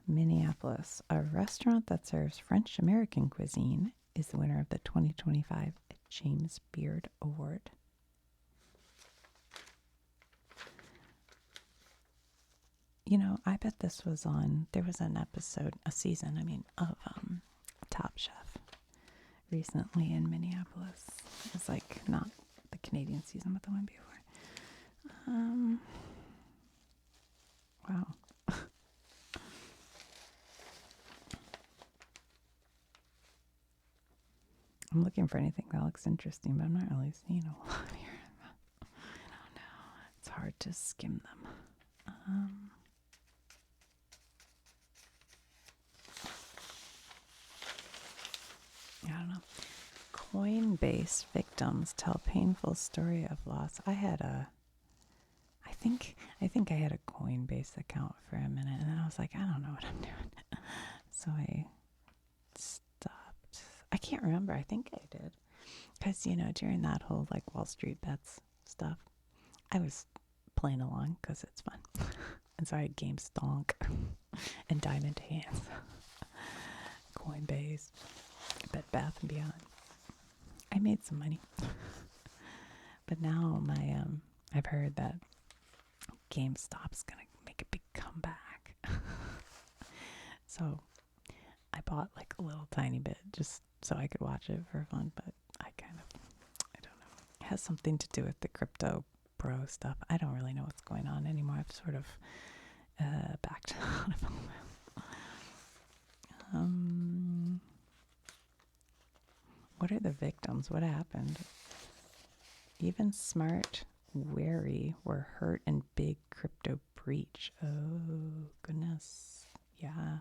Minneapolis, a restaurant that serves French American cuisine, is the winner of the 2025 James Beard Award. I bet this was there was an episode, a season, of Top Chef recently in Minneapolis. It was like not the Canadian season, but the one before. Wow. I'm looking for anything that looks interesting, but I'm not really seeing a lot here. I don't know. It's hard to skim them. I don't know. Coinbase victims tell painful story of loss. I think I had a Coinbase account for a minute, and then I was like, I don't know what I'm doing. So I stopped. I can't remember. I think I did. Because, during that whole like Wall Street bets stuff, I was playing along because it's fun. And so I had GameStonk and Diamond Hands, Coinbase, Bed Bath and Beyond. I made some money. But now I've heard that GameStop's going to make a big comeback. So I bought like a little tiny bit just so I could watch it for fun, but I don't know. It has something to do with the crypto bro stuff. I don't really know what's going on anymore. I've sort of backed out of it. What are the victims? What happened? Even Smart, Wary were hurt in big crypto breach. Oh, goodness. Yeah,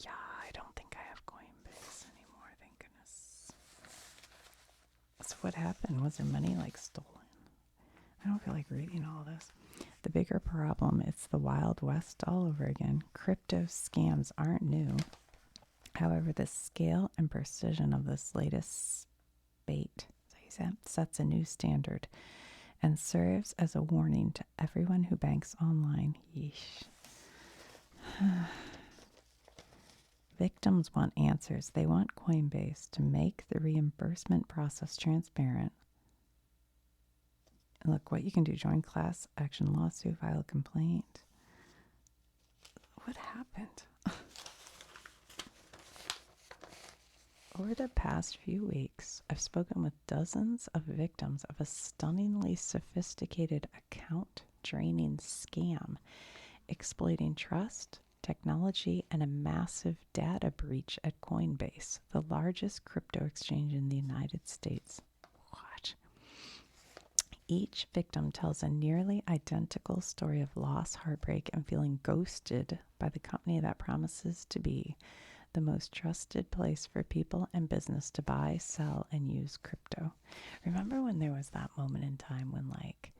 I don't think I have Coinbase anymore, thank goodness. So what happened? Was their money like stolen? I don't feel like reading all this. The bigger problem, it's the Wild West all over again. Crypto scams aren't new. However, the scale and precision of this latest spate sets a new standard and serves as a warning to everyone who banks online. Yeesh. Victims want answers. They want Coinbase to make the reimbursement process transparent. And look what you can do. Join class action lawsuit, file a complaint. What happened? Over the past few weeks, I've spoken with dozens of victims of a stunningly sophisticated account draining scam exploiting trust, technology, and a massive data breach at Coinbase, the largest crypto exchange in the United States. What? Each victim tells a nearly identical story of loss, heartbreak, and feeling ghosted by the company that promises to be the most trusted place for people and business to buy, sell, and use crypto. Remember when there was that moment in time when, like,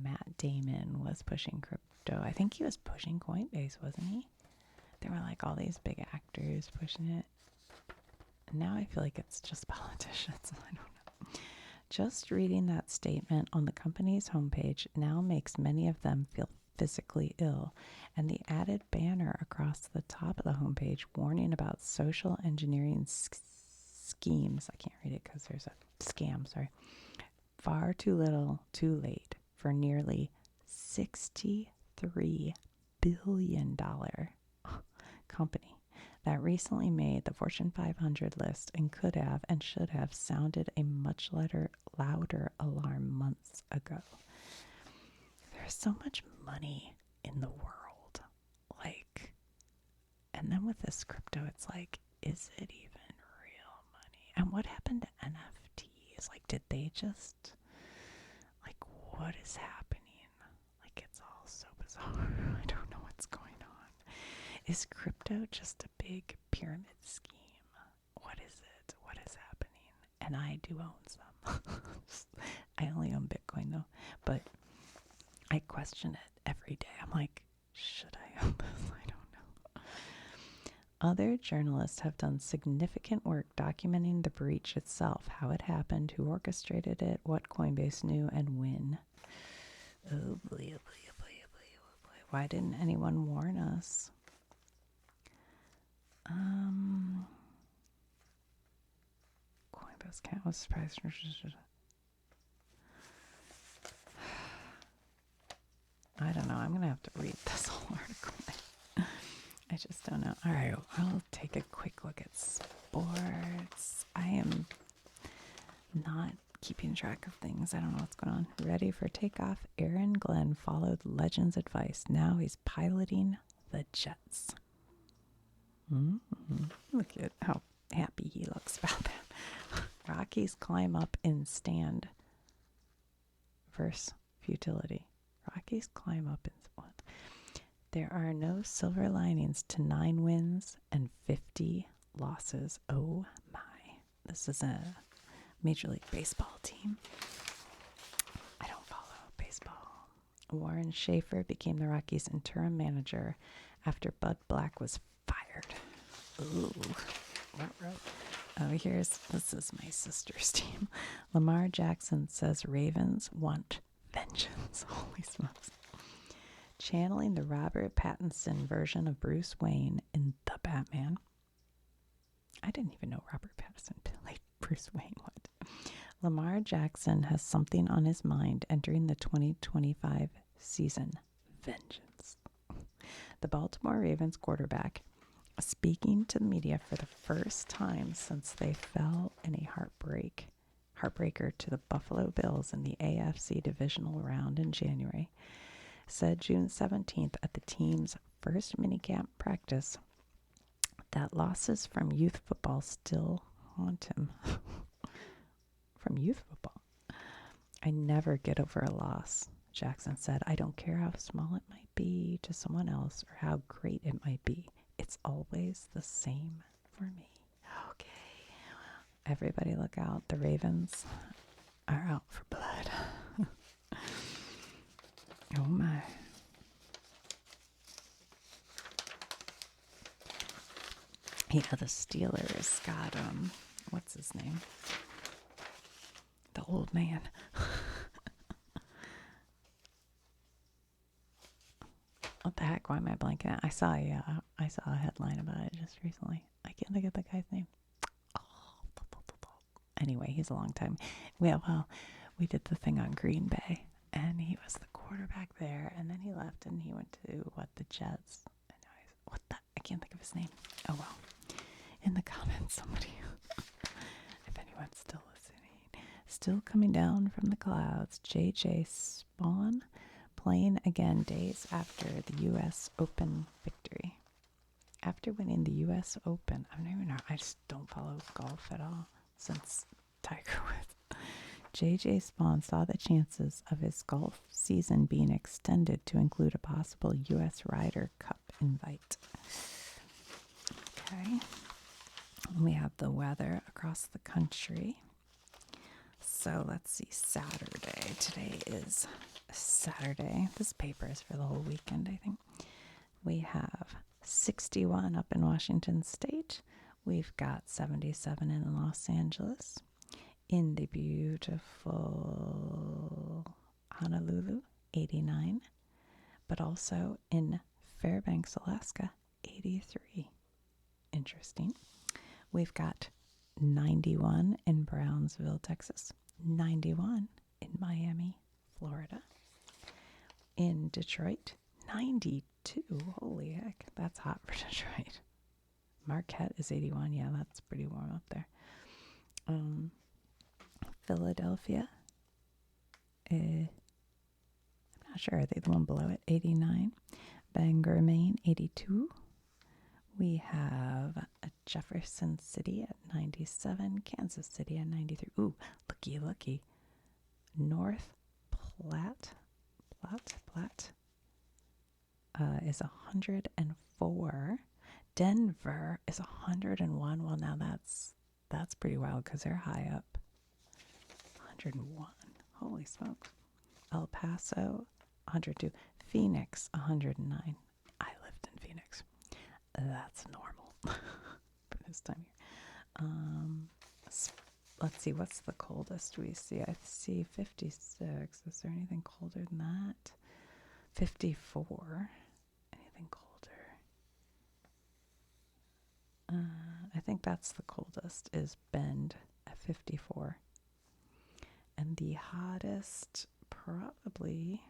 Matt Damon was pushing crypto? I think he was pushing Coinbase, wasn't he? There were, like, all these big actors pushing it. And now I feel like it's just politicians. I don't know. Just reading that statement on the company's homepage now makes many of them feel physically ill, and the added banner across the top of the homepage warning about social engineering schemes. I can't read it because there's a scam, sorry. Far too little, too late for nearly $63 billion company that recently made the Fortune 500 list and could have and should have sounded a much louder alarm months ago. There's so much money in the world. Like, and then with this crypto, it's like, is it even real money? And what happened to NFTs? Like, did they just, like, what is happening? Like, it's all so bizarre. I don't know what's going on. Is crypto just a big pyramid scheme? What is it? What is happening? And I do own some. I only own Bitcoin though, but I question it every day. I'm like, should I own this? I don't know. Other journalists have done significant work documenting the breach itself, how it happened, who orchestrated it, what Coinbase knew, and when. Oh boy, oh boy, oh boy, oh boy, oh boy. Why didn't anyone warn us? Coinbase can't was surprised. I don't know. I'm going to have to read this whole article. I just don't know. All right. I'll take a quick look at sports. I am not keeping track of things. I don't know what's going on. Ready for takeoff? Aaron Glenn followed Legends' advice. Now he's piloting the Jets. Look at how happy he looks about that. Rockies climb up in stand versus futility. Rockies climb up in what? There are no silver linings to 9 wins and 50 losses. Oh my. This is a Major League Baseball team. I don't follow baseball. Warren Schaefer became the Rockies' interim manager after Bud Black was fired. Ooh. Oh, this is my sister's team. Lamar Jackson says Ravens want vengeance. Holy smokes. Channeling the Robert Pattinson version of Bruce Wayne in The Batman. I didn't even know Robert Pattinson played Bruce Wayne. What? Lamar Jackson has something on his mind entering the 2025 season. Vengeance. The Baltimore Ravens quarterback, speaking to the media for the first time since they fell in a heartbreaker to the Buffalo Bills in the AFC divisional round in January, said June 17th at the team's first minicamp practice that losses from youth football still haunt him. From youth football. I never get over a loss, Jackson said. I don't care how small it might be to someone else or how great it might be. It's always the same for me. Okay. Everybody look out. The Ravens are out for blood. Oh my. You know, the Steelers got, what's his name? The old man. What the heck? Why am I blanking out? I saw a headline about it just recently. I can't think of the guy's name. Anyway, he's a long time. Well, we did the thing on Green Bay, and he was the quarterback there, and then he left, and he went to, the Jets. And now I can't think of his name. Oh, well. In the comments, somebody, if anyone's still listening, still coming down from the clouds, JJ Spawn playing again days after the U.S. Open victory. After winning the U.S. Open, I just don't follow golf at all since Tiger Woods. J.J. Spawn saw the chances of his golf season being extended to include a possible U.S. Ryder Cup invite. Okay. We have the weather across the country. So let's see, Saturday. Today is Saturday. This paper is for the whole weekend, I think. We have 61 up in Washington State. We've got 77 in Los Angeles. In the beautiful Honolulu, 89. But also in Fairbanks, Alaska, 83. Interesting. We've got 91 in Brownsville, Texas. 91 in Miami, Florida. In Detroit, 92. Holy heck, that's hot for Detroit. Marquette is 81. Yeah, that's pretty warm up there. Philadelphia, I'm not sure. Are they the one below it? 89. Bangor, Maine, 82. We have Jefferson City at 97. Kansas City at 93. Ooh, looky. North Platte is 104. Denver is 101. Well, now that's pretty wild because they're high up. 101. Holy smokes. El Paso, 102. Phoenix, 109. I lived in Phoenix. That's normal for this time of year. Let's see, what's the coldest we see? I see 56. Is there anything colder than that? 54. Anything colder? I think that's the coldest, is Bend at 54. And the hottest, probably,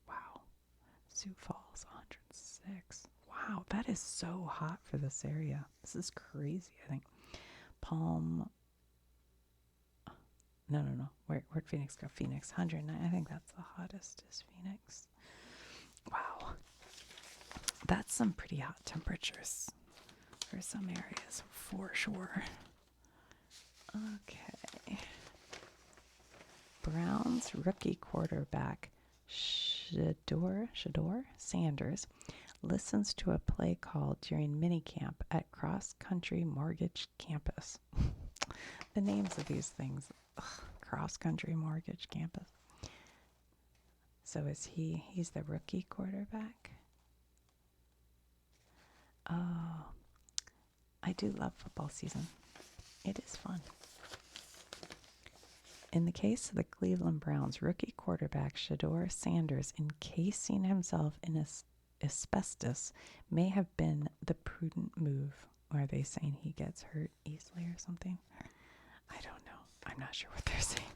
wow. Sioux Falls, 106. Wow, that is so hot for this area. This is crazy, I think. Palm, no. Where'd Phoenix go? Phoenix, 109. I think that's the hottest, is Phoenix. Wow. That's some pretty hot temperatures for some areas, for sure. Okay. Browns rookie quarterback Shador Sanders listens to a play call during minicamp at Cross Country Mortgage Campus. The names of these things. Cross Country Mortgage Campus. So is he's the rookie quarterback? Oh, I do love football season. It is fun. In the case of the Cleveland Browns, rookie quarterback Shador Sanders encasing himself in asbestos may have been the prudent move. Or are they saying he gets hurt easily or something? I don't know. I'm not sure what they're saying.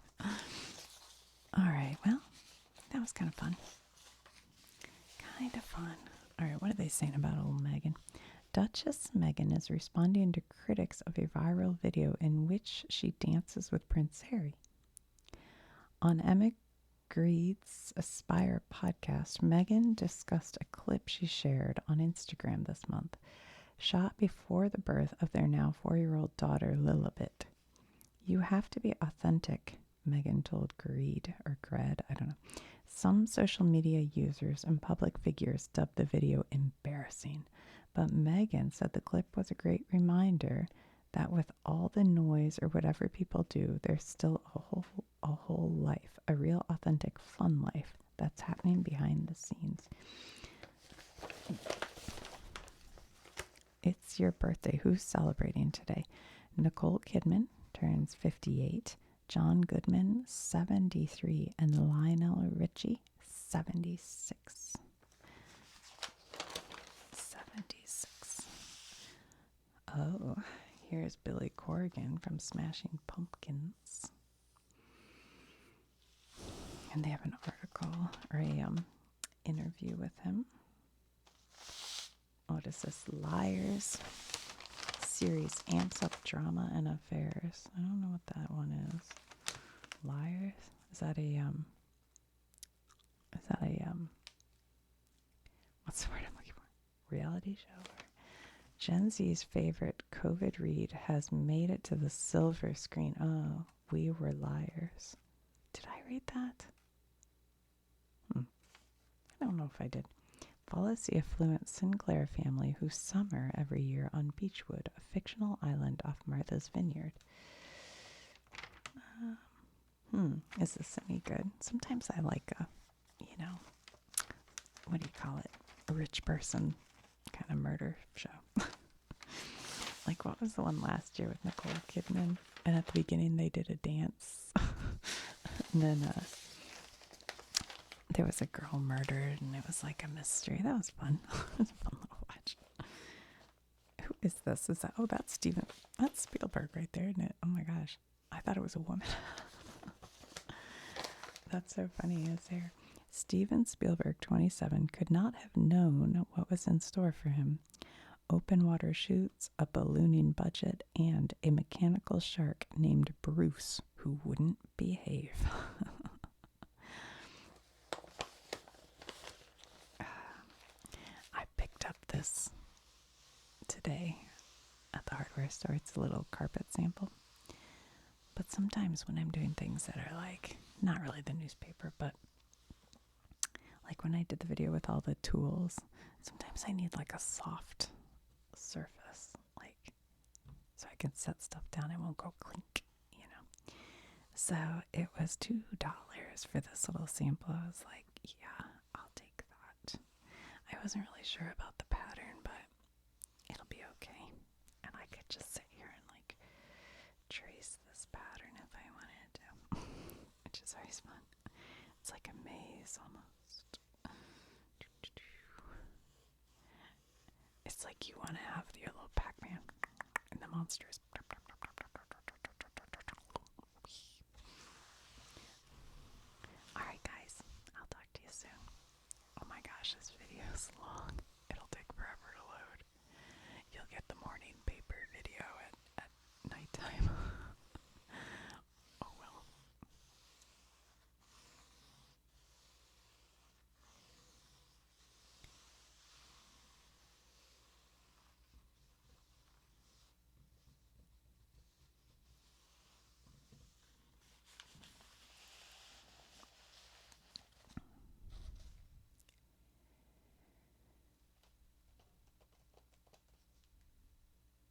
All right, well, that was kind of fun. All right, what are they saying about old Meghan? Duchess Meghan is responding to critics of a viral video in which she dances with Prince Harry. On Emma Greed's Aspire podcast, Meghan discussed a clip she shared on Instagram this month, shot before the birth of their now 4-year-old daughter, Lilibet. You have to be authentic, Meghan told Gred, I don't know. Some social media users and public figures dubbed the video embarrassing, but Meghan said the clip was a great reminder that with all the noise or whatever people do, there's still a whole life, a real authentic fun life that's happening behind the scenes. It's your birthday. Who's celebrating today? Nicole Kidman turns 58, John Goodman 73, and Lionel Richie 76. 76. Oh, here's Billy Corgan from Smashing Pumpkins. And they have an article or a interview with him. What is this? Liars series amps up drama and affairs. I don't know what that one is. Liars? Is that a what's the word I'm looking for? Reality show? Gen Z's favorite COVID read has made it to the silver screen. Oh, We Were Liars. Did I read that? I don't know if I did. Follows the affluent Sinclair family who summer every year on Beechwood, a fictional island off Martha's Vineyard. Is this any good? Sometimes I like a, what do you call it? A rich person kind of murder show. Like, what was the one last year with Nicole Kidman? And at the beginning, they did a dance. And then there was a girl murdered, and it was like a mystery. That was fun. It was a fun little watch. Who is this? Is that? Oh, that's Steven. That's Spielberg right there, isn't it? Oh my gosh. I thought it was a woman. That's so funny, is there? Steven Spielberg, 27, could not have known what was in store for him. Open water shoots, a ballooning budget, and a mechanical shark named Bruce who wouldn't behave. I picked up this today at the hardware store. It's a little carpet sample. But sometimes when I'm doing things that are like, not really the newspaper, but like when I did the video with all the tools, sometimes I need like a soft surface, like, so I can set stuff down. It won't go clink, So it was $2 for this little sample. I was like, yeah, I'll take that. I wasn't really sure about the pattern, but it'll be okay. And I could just sit here and like trace this pattern if I wanted to, which is always fun. It's like a maze almost. It's like you want to have your little Pac-Man and the monsters